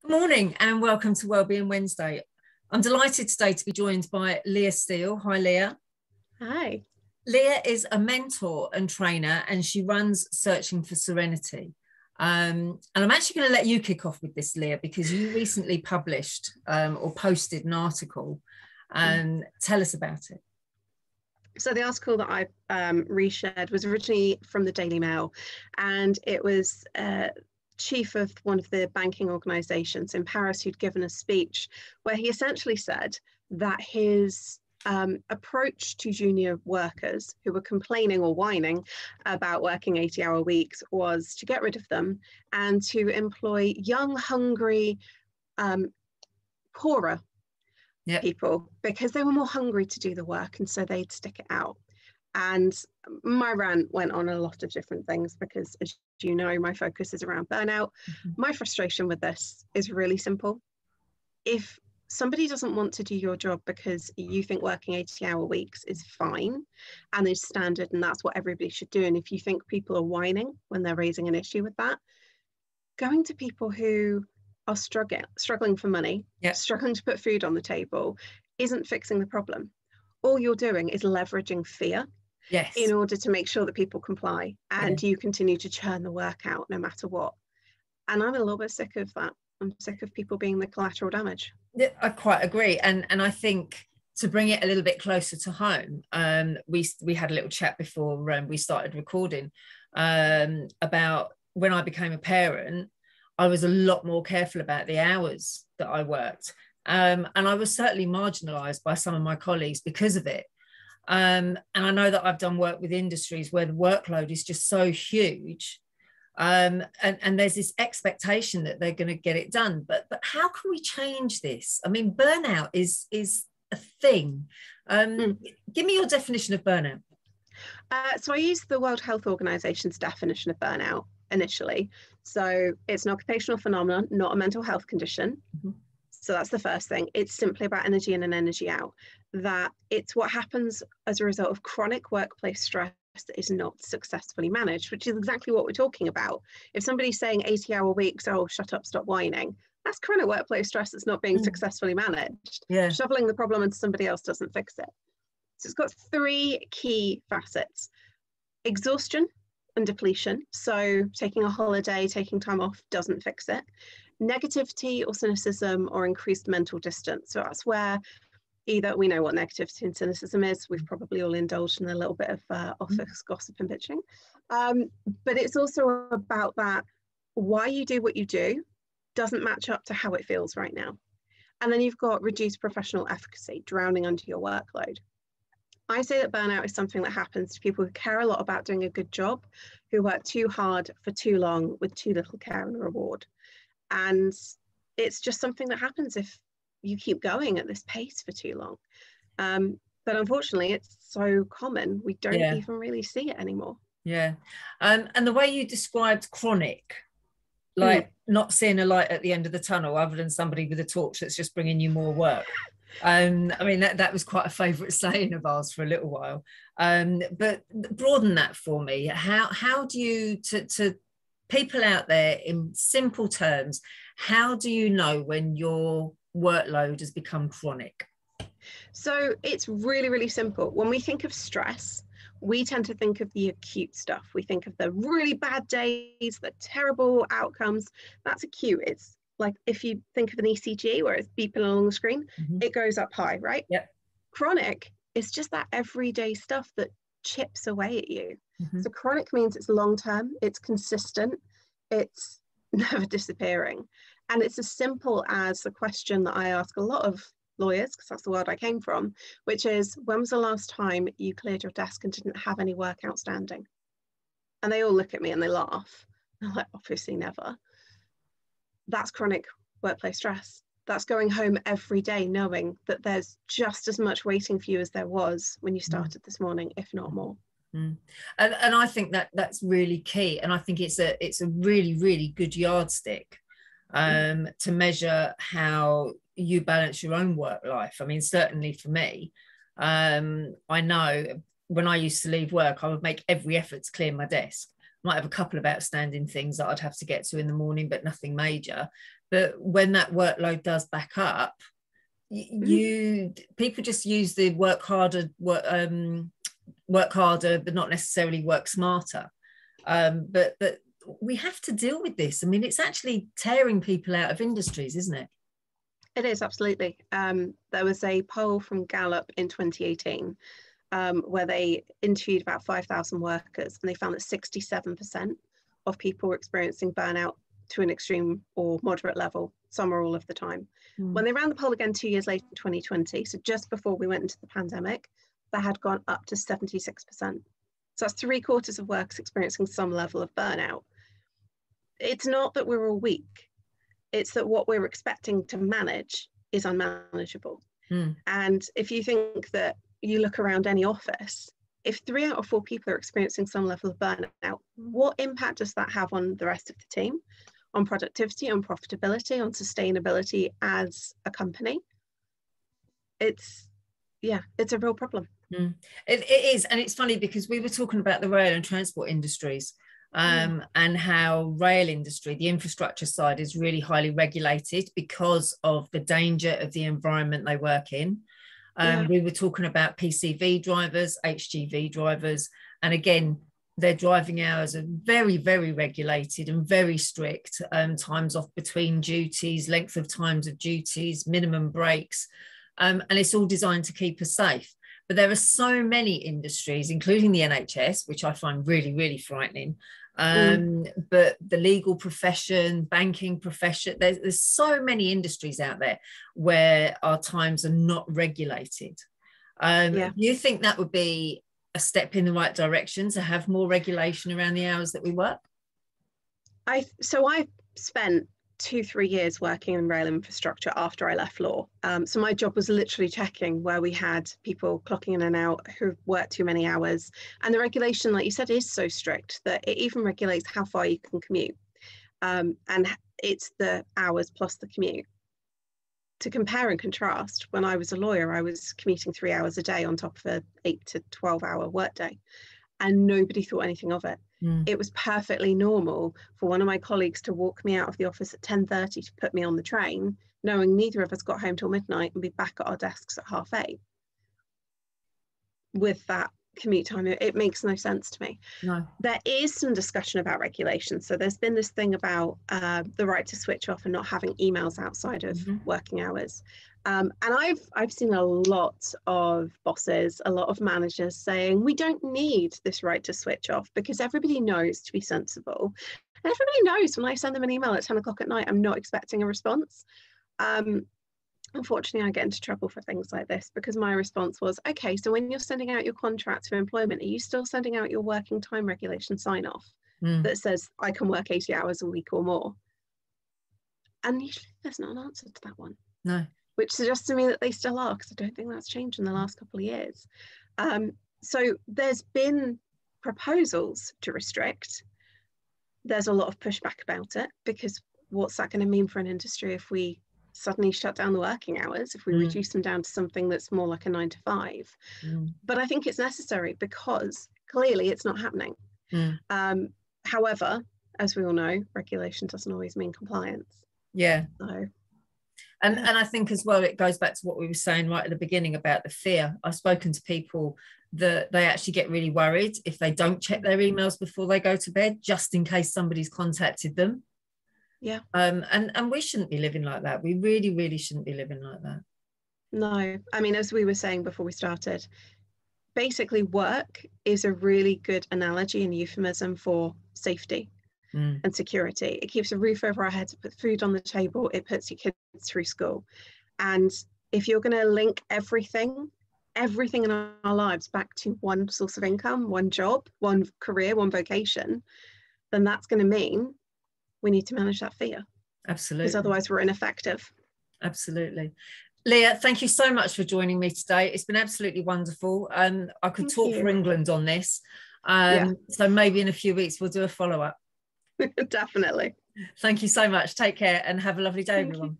Good morning and welcome to Wellbeing Wednesday. I'm delighted today to be joined by Leah Steele. Hi, Leah. Hi. Leah is a mentor and trainer, and she runs Searching for Serenity. And I'm actually going to let you kick off with this, Leah, because you recently published or posted an article. Tell us about it. So the article that I reshared was originally from the Daily Mail, and it was chief of one of the banking organisations in Paris who'd given a speech where he essentially said that his approach to junior workers who were complaining or whining about working 80-hour weeks was to get rid of them and to employ young, hungry, poorer people, because they were more hungry to do the work, and so they'd stick it out. And my rant went on a lot of different things because, as you know, my focus is around burnout. My frustration with this is really simple. If somebody doesn't want to do your job because you think working 80-hour weeks is fine and is standard and that's what everybody should do, and if you think people are whining when they're raising an issue with that, going to people who are struggling for money, struggling to put food on the table, isn't fixing the problem. All you're doing is leveraging fear in order to make sure that people comply, and you continue to churn the work out no matter what. And I'm a little bit sick of that. I'm sick of people being the collateral damage. Yeah, I quite agree. And I think to bring it a little bit closer to home, we had a little chat before we started recording about when I became a parent. I was a lot more careful about the hours that I worked. And I was certainly marginalised by some of my colleagues because of it. And I know that I've done work with industries where the workload is just so huge. And there's this expectation that they're going to get it done. But how can we change this? I mean, burnout is a thing. Give me your definition of burnout. So I used the World Health Organization's definition of burnout initially. So it's an occupational phenomenon, not a mental health condition. So that's the first thing. It's simply about energy in and energy out. That it's what happens as a result of chronic workplace stress that is not successfully managed, which is exactly what we're talking about. If somebody's saying 80-hour weeks, oh, shut up, stop whining, that's chronic workplace stress that's not being successfully managed. Shoveling the problem into somebody else doesn't fix it. So it's got three key facets: exhaustion and depletion. So taking a holiday, taking time off doesn't fix it. Negativity or cynicism or increased mental distance. So that's where either we know what negativity and cynicism is. We've probably all indulged in a little bit of office gossip and bitching. But it's also about that why you do what you do doesn't match up to how it feels right now. And then you've got reduced professional efficacy, drowning under your workload. I say that burnout is something that happens to people who care a lot about doing a good job, who work too hard for too long with too little care and reward. And it's just something that happens if you keep going at this pace for too long. But unfortunately, it's so common, we don't even really see it anymore. And the way you described chronic, like not seeing a light at the end of the tunnel other than somebody with a torch that's just bringing you more work. I mean, that was quite a favourite saying of ours for a little while. But broaden that for me. How do you, to people out there in simple terms, how do you know when your workload has become chronic? So it's really, really simple. When we think of stress, we tend to think of the acute stuff. We think of the really bad days, the terrible outcomes. That's acute. It's like if you think of an ECG where it's beeping along the screen, it goes up high, right? Chronic is just that everyday stuff that chips away at you. So chronic means it's long-term, it's consistent, it's never disappearing. And it's as simple as the question that I ask a lot of lawyers, because that's the world I came from, which is, when was the last time you cleared your desk and didn't have any work outstanding? And they all look at me and they laugh. I'm like, obviously never. That's chronic workplace stress. That's going home every day knowing that there's just as much waiting for you as there was when you started this morning, if not more. And I think that's really key. And I think it's a really, really good yardstick to measure how you balance your own work life. I mean, certainly for me, I know when I used to leave work, I would make every effort to clear my desk. Might have a couple of outstanding things that I'd have to get to in the morning, but nothing major. But when that workload does back up, people just use the work harder, but not necessarily work smarter. But we have to deal with this. I mean, it's actually tearing people out of industries, isn't it? It is, absolutely. There was a poll from Gallup in 2018 where they interviewed about 5,000 workers, and they found that 67% of people were experiencing burnout to an extreme or moderate level, some or all of the time. When they ran the poll again 2 years later in 2020, so just before we went into the pandemic, that had gone up to 76%. So that's 3/4 of workers experiencing some level of burnout. It's not that we're all weak. It's that what we're expecting to manage is unmanageable. And if you think that you look around any office, if 3 out of 4 people are experiencing some level of burnout, what impact does that have on the rest of the team, on productivity, on profitability, on sustainability as a company? It's a real problem. It is. And it's funny because we were talking about the rail and transport industries, and how rail industry, the infrastructure side, is really highly regulated because of the danger of the environment they work in. We were talking about PCV drivers, HGV drivers, and again, their driving hours are very, very regulated and very strict. Times off between duties, length of times of duties, minimum breaks, and it's all designed to keep us safe. But there are so many industries, including the NHS, which I find really, really frightening. But the legal profession, banking profession, there's so many industries out there where our times are not regulated. Do you think that would be a step in the right direction to have more regulation around the hours that we work? I spent 2-3 years working in rail infrastructure after I left law. So my job was literally checking where we had people clocking in and out who worked too many hours. And the regulation, like you said, is so strict that it even regulates how far you can commute. And it's the hours plus the commute. To compare and contrast, when I was a lawyer, I was commuting 3 hours a day on top of an 8 to 12 hour workday, and nobody thought anything of it. It was perfectly normal for one of my colleagues to walk me out of the office at 10:30 to put me on the train, knowing neither of us got home till midnight and be back at our desks at 8:30. With that commute time, it makes no sense to me. No. There is some discussion about regulation. So there's been this thing about the right to switch off and not having emails outside of working hours. And I've seen a lot of bosses, a lot of managers saying, we don't need this right to switch off because everybody knows to be sensible. And everybody knows when I send them an email at 10 o'clock at night, I'm not expecting a response. Unfortunately, I get into trouble for things like this because my response was, okay, so when you're sending out your contract for employment, are you still sending out your working time regulation sign-off that says I can work 80 hours a week or more? And usually there's not an answer to that one. No. Which suggests to me that they still are, because I don't think that's changed in the last couple of years. So there's been proposals to restrict. There's a lot of pushback about it, because what's that going to mean for an industry if we suddenly shut down the working hours, if we reduce them down to something that's more like a 9 to 5? But I think it's necessary because clearly it's not happening. However, as we all know, regulation doesn't always mean compliance. Yeah. So. And I think as well, it goes back to what we were saying right at the beginning about the fear. I've spoken to people that they actually get really worried if they don't check their emails before they go to bed, just in case somebody's contacted them. Yeah. And we shouldn't be living like that. We really, really shouldn't be living like that. No. I mean, as we were saying before we started, basically work is a really good analogy and euphemism for safety. And security. It keeps a roof over our heads, it puts food on the table, it puts your kids through school. And if you're going to link everything in our lives back to one source of income, one job, one career, one vocation, then that's going to mean we need to manage that fear. Absolutely. Because otherwise we're ineffective. Absolutely. Leah, thank you so much for joining me today. It's been absolutely wonderful. I could talk for England on this. So maybe in a few weeks we'll do a follow-up. Definitely. Thank you so much. Take care and have a lovely day, everyone.